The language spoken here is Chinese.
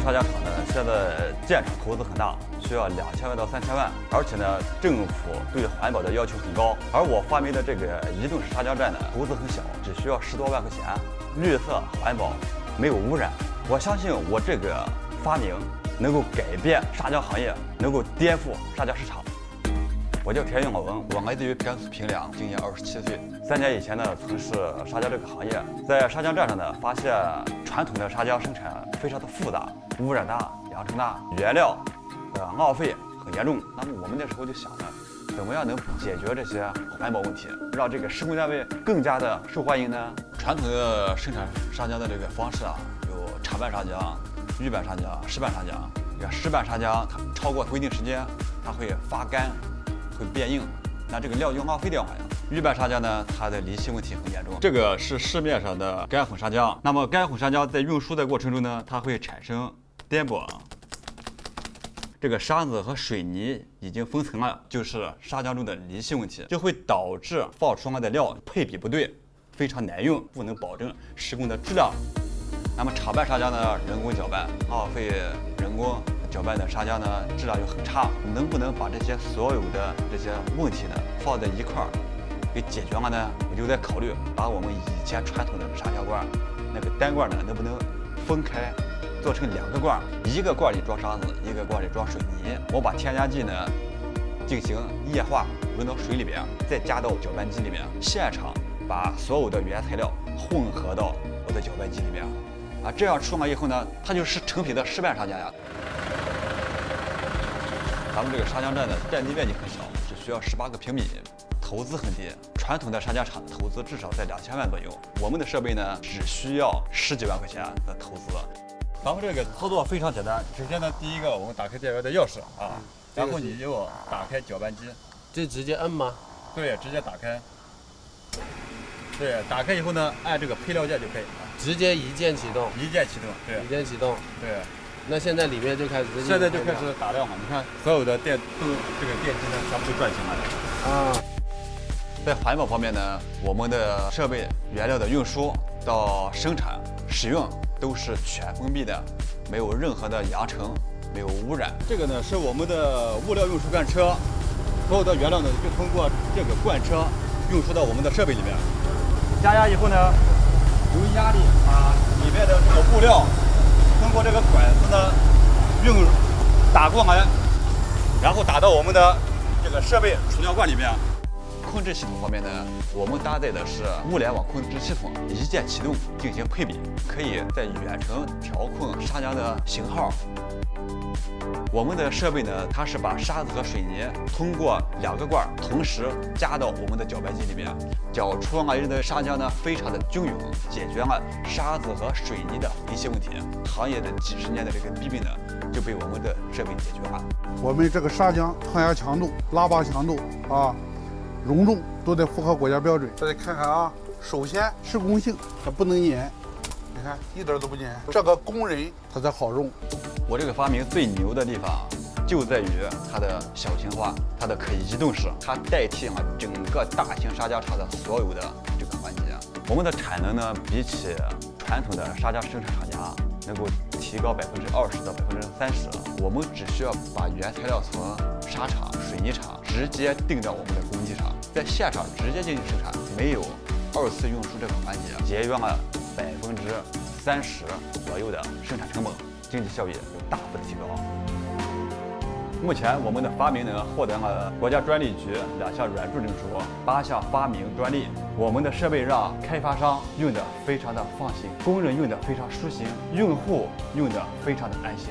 沙浆厂呢，现在建厂投资很大，需要2000万到3000万，而且呢，政府对环保的要求很高。而我发明的这个移动式沙浆站呢，投资很小，只需要10多万块钱，绿色环保，没有污染。我相信我这个发明能够改变沙浆行业，能够颠覆沙浆市场。我叫田永文，我来自于甘肃平凉，今年27岁。3年以前呢，从事沙浆这个行业，在沙浆站上呢，发现传统的沙浆生产非常的复杂，污染大、扬尘大，原料的浪费很严重。那么我们那时候就想呢，怎么样能解决这些环保问题，让这个施工单位更加的受欢迎呢？传统的生产沙浆的这个方式啊，有插拌沙浆、预拌沙浆、湿拌沙浆。这个湿拌沙浆它超过规定时间，它会发干。会变硬，那这个料就浪费掉了呀。预拌沙浆呢，它的离心问题很严重。这个是市面上的干混沙浆，那么干混沙浆在运输的过程中呢，它会产生颠簸。这个沙子和水泥已经分层了，就是沙浆中的离心问题，就会导致放出来的料配比不对，非常难用，不能保证施工的质量。那么插拌沙浆呢，人工搅拌，浪费人工。搅拌的沙浆呢，质量就很差。能不能把这些所有的这些问题呢，放在一块儿给解决了呢？我就在考虑把我们以前传统的沙浆罐那个单罐呢，能不能分开做成2个罐，一个罐里装沙子，一个罐里装水泥。我把添加剂呢进行液化，融到水里边，再加到搅拌机里面，现场把所有的原材料混合到我的搅拌机里面。啊，这样出来以后呢，它就是成品的湿拌沙浆呀。咱们这个沙浆站的占地面积很小，只需要18个平米，投资很低。传统的沙浆厂的投资至少在2000万左右，我们的设备呢只需要10几万块钱的投资。咱们这个操作非常简单，首先呢，第一个我们打开电源的钥匙啊，然后你就打开搅拌机，这直接摁吗？对，直接打开。对，打开以后呢，按这个配料键就可以，直接一键启动。一键启动，对，一键启动，对。那现在里面就开始，现在就开始打亮了。你看，所有的这个电机呢，全部都转起来了。啊，在环保方面呢，我们的设备原料的运输到生产使用都是全封闭的，没有任何的扬尘，没有污染。这个呢是我们的物料运输罐车，所有的原料呢就通过这个罐车运输到我们的设备里面。加压以后呢，由压力把里面的这个物料通过这个管子呢打过来，然后打到我们的这个设备储料罐里面。控制系统方面呢，我们搭载的是物联网控制系统，一键启动进行配比，可以在远程调控沙浆的型号。我们的设备呢，它是把沙子和水泥通过2个罐同时加到我们的搅拌机里面，搅出来的沙浆呢非常的均匀，解决了沙子和水泥的离心问题。行业的几10年的这个弊病呢，就被我们的设备解决了。我们这个沙浆抗压强度、拉拔强度啊、容重都得符合国家标准。大家看看啊，首先施工性它不能粘，你看一点都不粘，这个工人他才好用。我这个发明最牛的地方就在于它的小型化，它的可移动式，它代替了整个大型沙浆厂的所有的这个环节。我们的产能呢，比起传统的沙浆生产厂家能够提高20%到30%。我们只需要把原材料从沙场、水泥厂直接订到我们的工机上，在现场直接进行生产，没有2次运输这个环节，节约了30%左右的生产成本，经济效益有大幅的提高。目前我们的发明呢，获得了国家专利局2项软著证书、8项发明专利。我们的设备让开发商用的非常的放心，工人用的非常舒心，用户用的非常的安心。